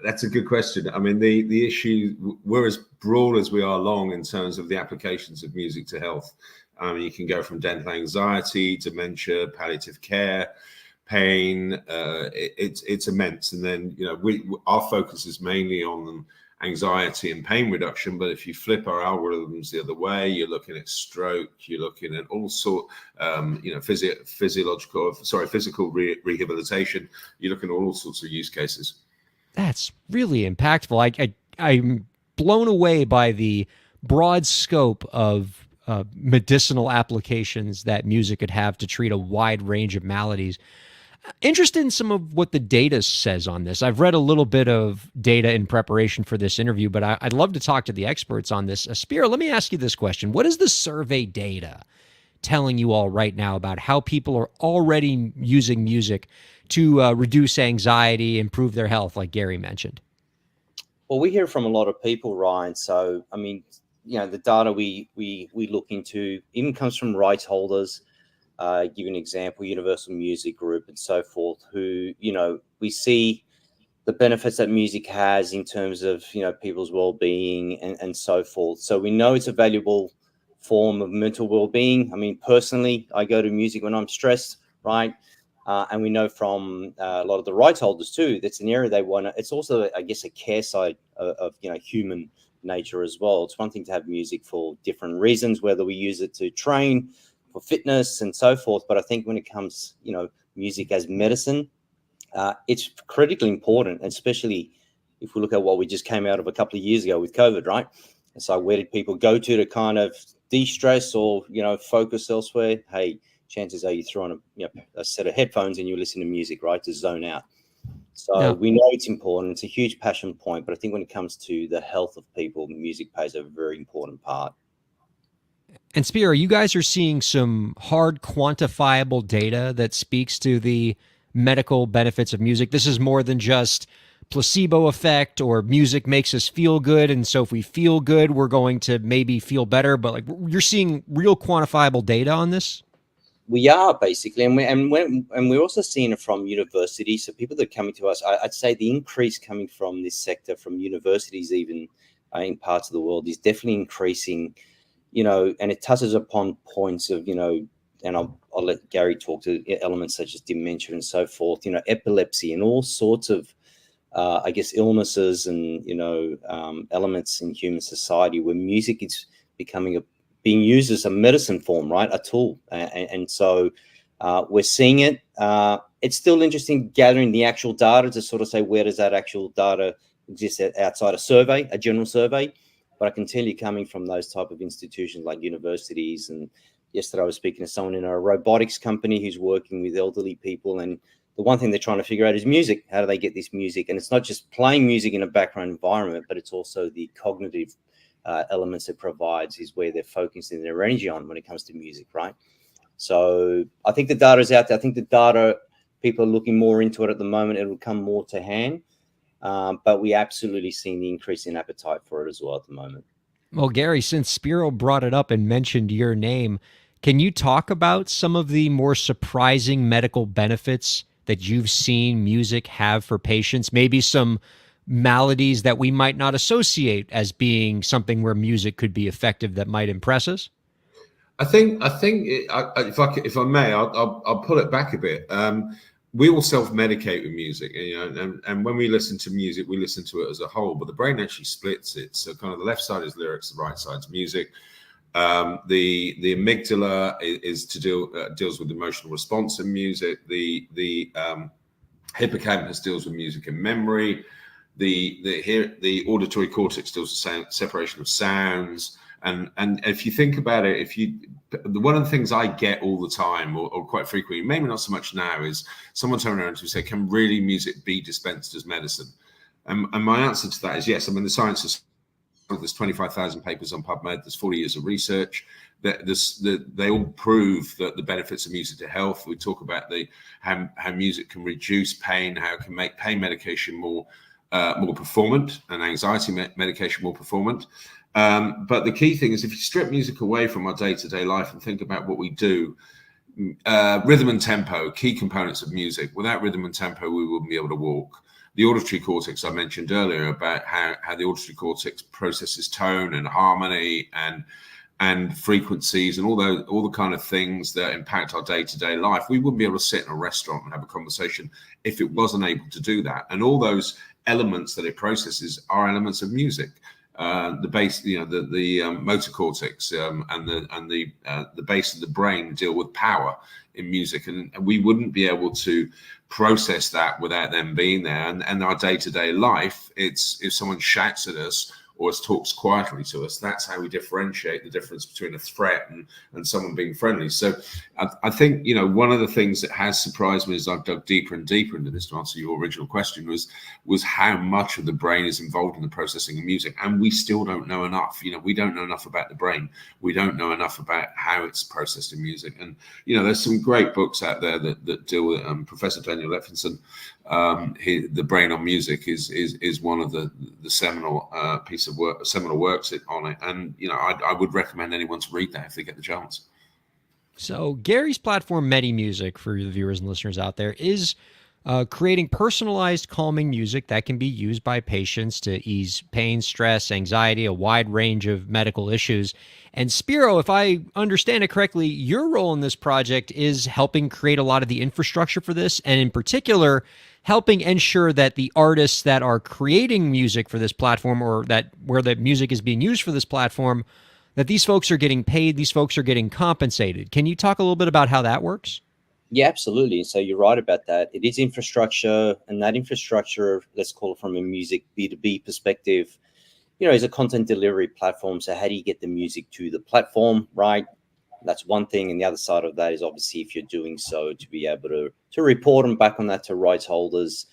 that's a good question. I mean, the issue, we're as broad as we are long in terms of the applications of music to health. You can go from dental anxiety, dementia, palliative care, pain. It's immense. And then, our focus is mainly on anxiety and pain reduction. But if you flip our algorithms the other way, you're looking at stroke, you're looking at all sort, physical rehabilitation. You're looking at all sorts of use cases. That's really impactful. I'm blown away by the broad scope of medicinal applications that music could have to treat a wide range of maladies. Interested in some of what the data says on this. I've read a little bit of data in preparation for this interview, but I'd love to talk to the experts on this. Spiro, let me ask you this question. What is the survey data telling you all right now about how people are already using music to reduce anxiety, improve their health, like Gary mentioned? Well, we hear from a lot of people, Ryan. So, I mean, the data we look into even comes from rights holders. Give an example, Universal Music Group and so forth, who, we see the benefits that music has in terms of, people's well-being and so forth. So we know it's a valuable form of mental well-being. I mean, personally, I go to music when I'm stressed, right? And we know from a lot of the rights holders too, that's an area they want to, it's also, I guess, a care side of human nature as well. It's one thing to have music for different reasons, whether we use it to train, for fitness and so forth. But I think when it comes, music as medicine, it's critically important, especially if we look at what we just came out of a couple of years ago with COVID, right? And so where did people go to kind of de-stress or, focus elsewhere? Hey, chances are you throw on a set of headphones and you listen to music, right, to zone out. So we know it's important. It's a huge passion point, but I think when it comes to the health of people, music plays a very important part. And Spiro, you guys are seeing some hard quantifiable data that speaks to the medical benefits of music. This is more than just placebo effect or music makes us feel good. And so if we feel good, we're going to maybe feel better. But like, you're seeing real quantifiable data on this? We are basically, and we're also seeing it from universities. So people that are coming to us, I'd say the increase coming from this sector, from universities, even in parts of the world, is definitely increasing. And it touches upon points of, and I'll let Gary talk to elements such as dementia and so forth. Epilepsy and all sorts of, I guess, illnesses and elements in human society where music is being used as a medicine form, right? A tool. And so we're seeing it. It's still interesting gathering the actual data to sort of say, where does that actual data exist outside a general survey? But I can tell you, coming from those type of institutions like universities, and yesterday I was speaking to someone in a robotics company who's working with elderly people, and the one thing they're trying to figure out is music. How do they get this music? And it's not just playing music in a background environment, but it's also the cognitive elements it provides is where they're focusing their energy on when it comes to music, right? So I think the data is out there. I think the data, people are looking more into it at the moment. It will come more to hand. But we absolutely seen the increase in appetite for it as well at the moment. Well, Gary, since Spiro brought it up and mentioned your name, can you talk about some of the more surprising medical benefits that you've seen music have for patients? Maybe some maladies that we might not associate as being something where music could be effective that might impress us? I think if I may, I'll pull it back a bit. We all self-medicate with music, and when we listen to music, we listen to it as a whole, but the brain actually splits it. So kind of the left side is lyrics, the right side's music. The amygdala deals with emotional response in music. The hippocampus deals with music and memory. The auditory cortex deals with separation of sounds. And if you think about it, one of the things I get all the time, or quite frequently, maybe not so much now, is someone turn around to say, "Can really music be dispensed as medicine?" And my answer to that is yes. I mean, the science is there's 25,000 papers on PubMed. There's 40 years of research. They all prove that the benefits of music to health. We talk about how music can reduce pain, how it can make pain medication more performant and anxiety medication more performant. But the key thing is, if you strip music away from our day-to-day life and think about what we do, rhythm and tempo, key components of music. Without rhythm and tempo, we wouldn't be able to walk. The auditory cortex I mentioned earlier, about how the auditory cortex processes tone and harmony and frequencies and all the kind of things that impact our day-to-day life. We wouldn't be able to sit in a restaurant and have a conversation if it wasn't able to do that. And all those elements that it processes are elements of music. The base, the motor cortex and the base of the brain deal with power in music, and we wouldn't be able to process that without them being there. And our day-to-day life, it's if someone shouts at us or talks quietly to us, that's how we differentiate the difference between a threat and someone being friendly. So I think, one of the things that has surprised me as I've dug deeper and deeper into this, to answer your original question, was how much of the brain is involved in the processing of music. And we still don't know enough. We don't know enough about the brain. We don't know enough about how it's processed in music. And, there's some great books out there that deal with Professor Daniel Leffinson. The Brain on Music is one of the seminal seminal works on it, and I would recommend anyone to read that if they get the chance. So Gary's platform, MediMusic, for the viewers and listeners out there, is creating personalized calming music that can be used by patients to ease pain, stress, anxiety, a wide range of medical issues. And Spiro, if I understand it correctly, your role in this project is helping create a lot of the infrastructure for this, and in particular, helping ensure that the artists that are creating music for this platform, or that where the music is being used for this platform, that these folks are getting paid, these folks are getting compensated. Can you talk a little bit about how that works? Yeah, absolutely. So you're right about that. It is infrastructure, and that infrastructure, let's call it from a music B2B perspective, is a content delivery platform. So how do you get the music to the platform, right? That's one thing. And the other side of that is obviously if you're doing so to be able to report them back on that to rights holders.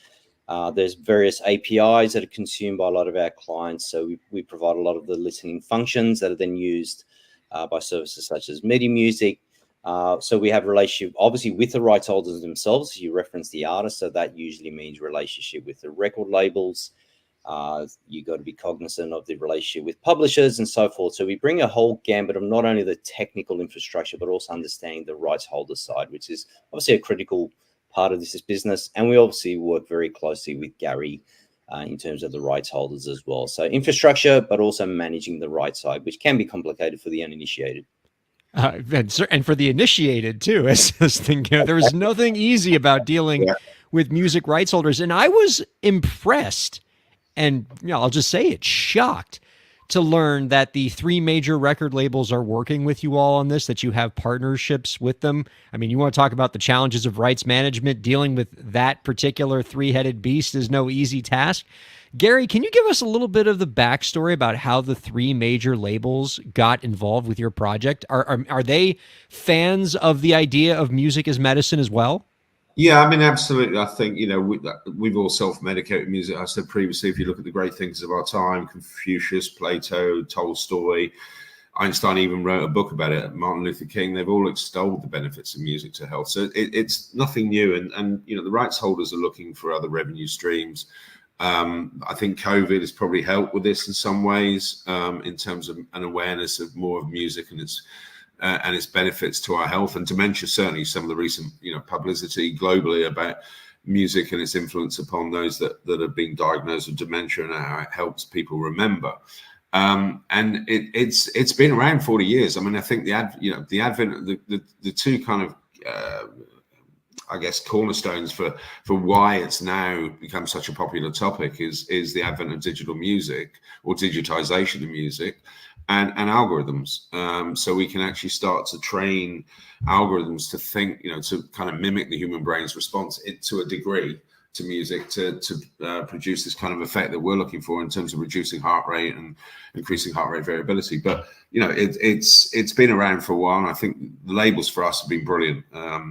There's various APIs that are consumed by a lot of our clients. So we provide a lot of the listening functions that are then used by services such as MIDI music. So we have a relationship, obviously, with the rights holders themselves. You reference the artist, so that usually means relationship with the record labels. You got to be cognizant of the relationship with publishers and so forth. So we bring a whole gambit of not only the technical infrastructure, but also understanding the rights holder side, which is obviously a critical part of this business. And we obviously work very closely with Gary in terms of the rights holders as well. So infrastructure, but also managing the right side, which can be complicated for the uninitiated. And for the initiated too, as thinking, there was nothing easy about dealing with music rights holders. And I was impressed, and I'll just say it, shocked to learn that the three major record labels are working with you all on this, that you have partnerships with them. I mean, you want to talk about the challenges of rights management. Dealing with that particular three-headed beast is no easy task. Gary, can you give us a little bit of the backstory about how the three major labels got involved with your project? Are they fans of the idea of music as medicine as well? Yeah, I mean, absolutely. I think, we've all self-medicated music. I said previously, if you look at the great thinkers of our time, Confucius, Plato, Tolstoy, Einstein even wrote a book about it, Martin Luther King, they've all extolled the benefits of music to health. So it's nothing new. And the rights holders are looking for other revenue streams. I think COVID has probably helped with this in some ways, in terms of an awareness of more of music and its benefits to our health and dementia. Certainly, some of the recent publicity globally about music and its influence upon those that have been diagnosed with dementia and how it helps people remember. And it's been around 40 years. I mean, I think the advent, the two kind of I guess cornerstones for why it's now become such a popular topic is the advent of digital music, or digitization of music, and algorithms. So we can actually start to train algorithms to think, to kind of mimic the human brain's response to a degree to music, to produce this kind of effect that we're looking for in terms of reducing heart rate and increasing heart rate variability. But it's been around for a while, and I think the labels for us have been brilliant.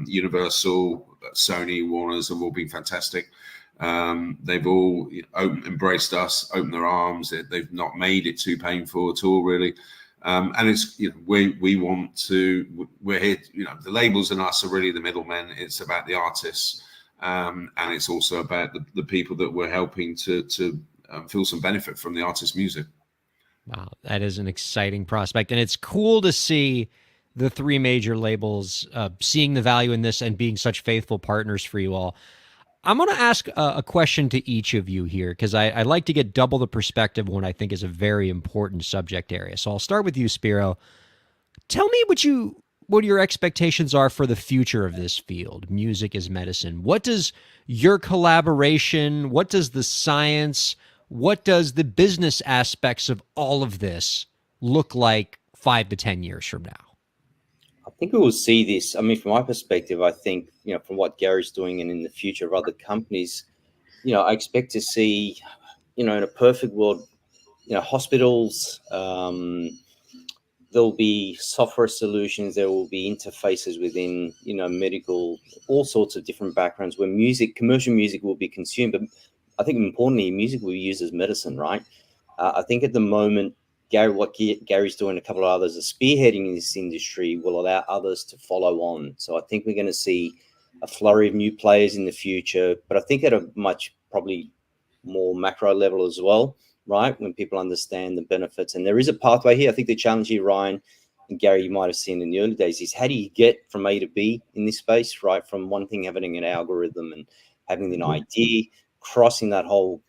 Universal, Sony, Warner's have all been fantastic. They've all embraced us, opened their arms. They've not made it too painful at all, really. And it's we want to. We're here. The labels and us are really the middlemen. It's about the artists. And it's also about the people that we're helping to feel some benefit from the artist's music. Wow, that is an exciting prospect. And it's cool to see the three major labels seeing the value in this and being such faithful partners for you all. I'm going to ask a question to each of you here, because I like to get double the perspective when I think is a very important subject area. So I'll start with you, Spiro. Tell me what your expectations are for the future of this field, music as medicine. What does your collaboration, what does the science, what does the business aspects of all of this look like 5 to 10 years from now? I think we will see this. I mean, from my perspective, I think, from what Gary's doing and in the future of other companies, I expect to see, in a perfect world, hospitals, there'll be software solutions, there will be interfaces within, medical, all sorts of different backgrounds where commercial music will be consumed. But I think importantly, music will be used as medicine, right? I think at the moment, what Gary's doing, a couple of others are spearheading in this industry, will allow others to follow on. So I think we're going to see a flurry of new players in the future, but I think at a much probably more macro level as well, right? When people understand the benefits. And there is a pathway here. I think the challenge here, Ryan and Gary, you might have seen in the early days, is how do you get from A to B in this space, right? From one thing having an algorithm and having an idea, crossing that whole,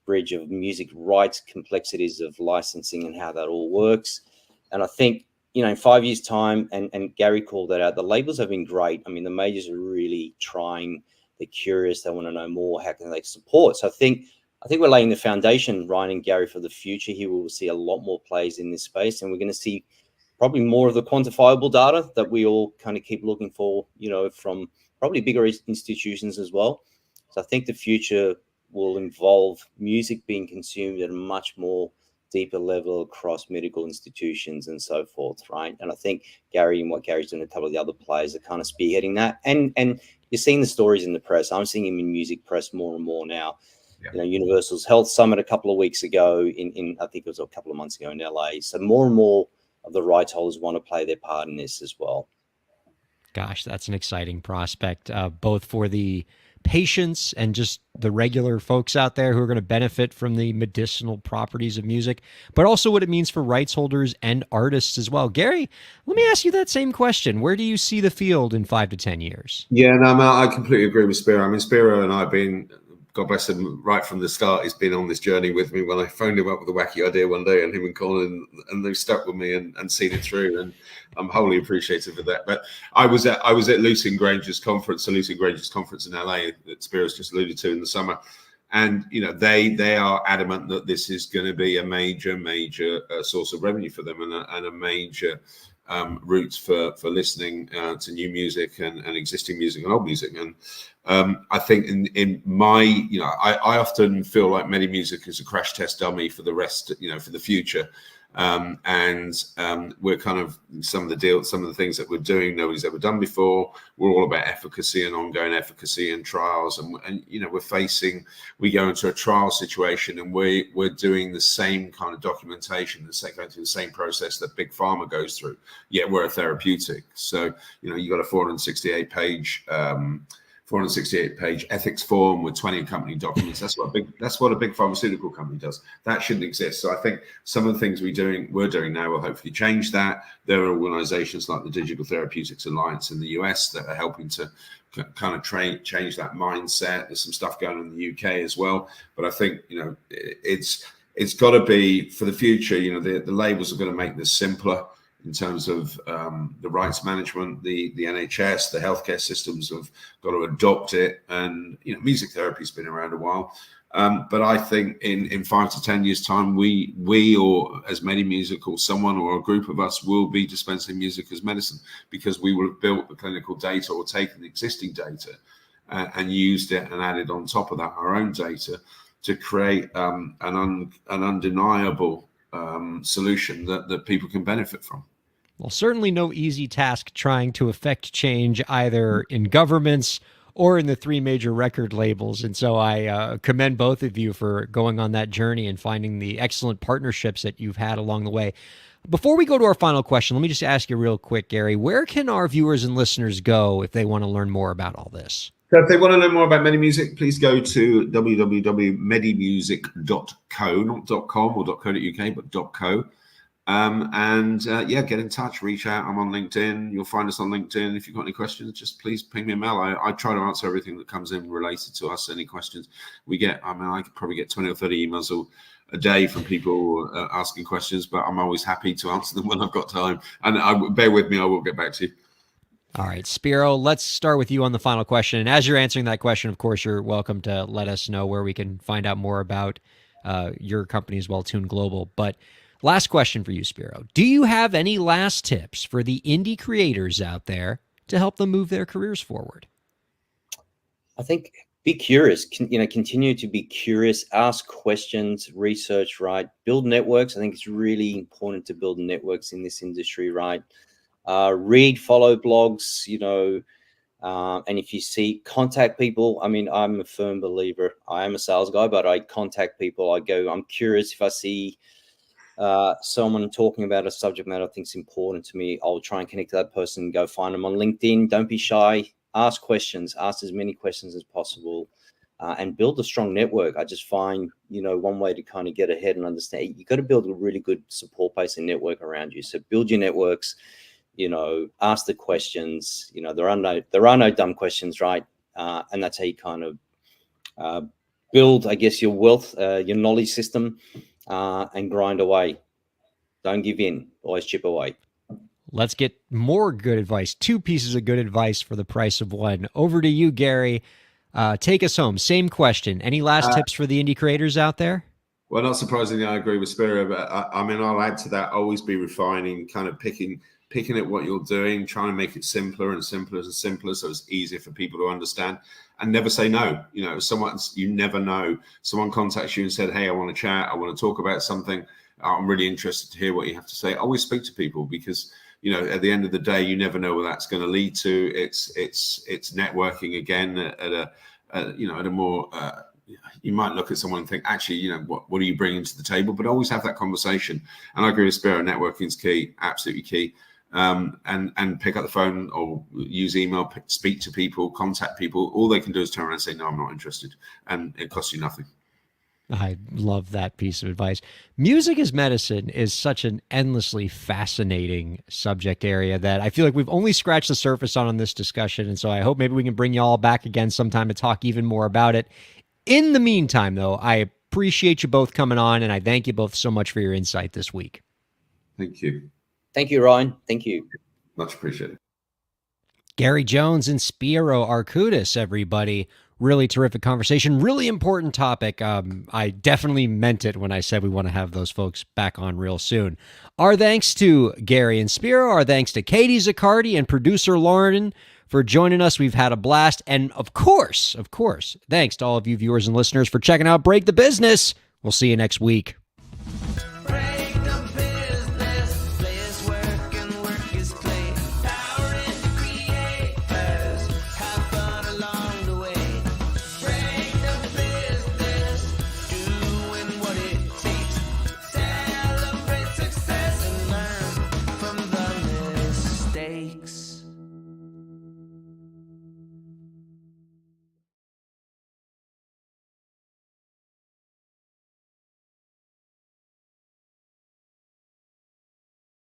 bridge of music rights, complexities of licensing and how that all works. And I think, in 5 years' time, and Gary called that out, the labels have been great. I mean, the majors are really trying. They're curious. They want to know more. How can they support? So I think we're laying the foundation, Ryan and Gary, for the future. Here we will see a lot more plays in this space, and we're going to see probably more of the quantifiable data that we all kind of keep looking for, from probably bigger institutions as well. So I think the future will involve music being consumed at a much more deeper level across medical institutions and so forth, right? And I think Gary and what Gary's doing, a couple of the other players are kind of spearheading that. And you're seeing the stories in the press. I'm seeing him in music press more and more now. Yeah. Universal's Health Summit a couple of weeks ago in I think it was a couple of months ago in LA. So more and more of the rights holders want to play their part in this as well. Gosh, that's an exciting prospect, both for the patients and just the regular folks out there who are going to benefit from the medicinal properties of music, but also what it means for rights holders and artists as well. Gary, let me ask you that same question. Where do you see the field in 5 to 10 years? Yeah, no, I completely agree with Spiro. I mean, Spiro and I have been, God bless him, right from the start, he's been on this journey with me. When I phoned him up with a wacky idea one day, and him and Colin, and they've stuck with me and seen it through, and I'm wholly appreciative of that. But I was at Lucy Granger's conference, the Lucy Granger's conference in LA that Spiro's just alluded to in the summer, and they are adamant that this is going to be a major source of revenue for them, and a major route for listening to new music and existing music and old music. And I think in my, I often feel like Medi Music is a crash test dummy for the rest, for the future. We're kind of some of the things that we're doing, nobody's ever done before. We're all about efficacy and ongoing efficacy and trials. And we go into a trial situation, and we're doing the same kind of documentation, going through the same process that Big Pharma goes through, yet we're a therapeutic. So, you got a 468 page ethics form with 20 company documents. That's what a big pharmaceutical company does. That shouldn't exist. So I think some of the things we're doing now will hopefully change that. There are organizations like the Digital Therapeutics Alliance in the US that are helping to kind of change that mindset. There's some stuff going on in the UK as well. But I think, it's got to be for the future, the labels are going to make this simpler. In terms of the rights management, the NHS, the healthcare systems have got to adopt it. And, music therapy has been around a while. But I think in 5 to 10 years' time, we or as Medi Music or someone or a group of us will be dispensing music as medicine, because we will have built the clinical data or taken the existing data and used it and added on top of that our own data to create an undeniable solution that people can benefit from. Well, certainly no easy task trying to affect change either in governments or in the 3 major record labels. And so I commend both of you for going on that journey and finding the excellent partnerships that you've had along the way. Before we go to our final question, let me just ask you real quick, Gary, where can our viewers and listeners go if they want to learn more about all this? So if they want to know more about Medi Music, please go to www.medimusic.co, not .com or .co.uk, but .co. Get in touch, reach out. I'm on LinkedIn. You'll find us on LinkedIn. If you've got any questions, just please ping me a mail. I try to answer everything that comes in related to us. Any questions we get, I could probably get 20 or 30 emails a day from people asking questions, but I'm always happy to answer them when I've got time. And bear with me, I will get back to you. All right, Spiro, let's start with you on the final question. And as you're answering that question, of course, you're welcome to let us know where we can find out more about your company as well, Tune Global. But last question for you, Spiro. Do you have any last tips for the indie creators out there to help them move their careers forward? I think be curious, continue to be curious, ask questions, research, right? Build networks. I think it's really important to build networks in this industry, right? Read, follow blogs, and if you contact people. I mean, I'm a firm believer. I am a sales guy, but I contact people. I'm curious. If I see someone talking about a subject matter I think is important to me, I'll try and connect to that person, go find them on LinkedIn. Don't be shy. Ask questions. Ask as many questions as possible, and build a strong network. I just find, one way to kind of get ahead and understand, you got to build a really good support base and network around you. So build your networks. Ask the questions. There are no dumb questions, right? and that's how you kind of build, I guess, your wealth, your knowledge system, and grind away. Don't give in. Always chip away. Let's get more good advice. 2 pieces of good advice for the price of 1. Over to you, Gary. Take us home. Same question. Any last tips for the indie creators out there? Well, not surprisingly, I agree with Spiro, but I mean, I'll add to that, always be refining, kind of picking at what you're doing, trying to make it simpler and simpler and simpler so it's easier for people to understand, and never say no. You know, you never know. Someone contacts you and said, hey, I want to chat, I want to talk about something. I'm really interested to hear what you have to say. Always speak to people because, you know, at the end of the day, you never know where that's going to lead to. It's networking again at a more, you might look at someone and think, actually, you know, what are you bringing to the table? But always have that conversation. And I agree with Spiro, networking is key, absolutely key. And pick up the phone or use email, speak to people, contact people. All they can do is turn around and say, no, I'm not interested. And it costs you nothing. I love that piece of advice. Music as medicine is such an endlessly fascinating subject area that I feel like we've only scratched the surface on this discussion. And so I hope maybe we can bring you all back again sometime to talk even more about it. In the meantime, though, I appreciate you both coming on, and I thank you both so much for your insight this week. Thank you. Thank you, Ryan. Thank you. Much appreciated. Gary Jones and Spiro Arkoudis, everybody. Really terrific conversation. Really important topic. I definitely meant it when I said we want to have those folks back on real soon. Our thanks to Gary and Spiro. Our thanks to Katie Zaccardi and producer Lauren for joining us. We've had a blast. And of course, thanks to all of you viewers and listeners for checking out Break the Business. We'll see you next week.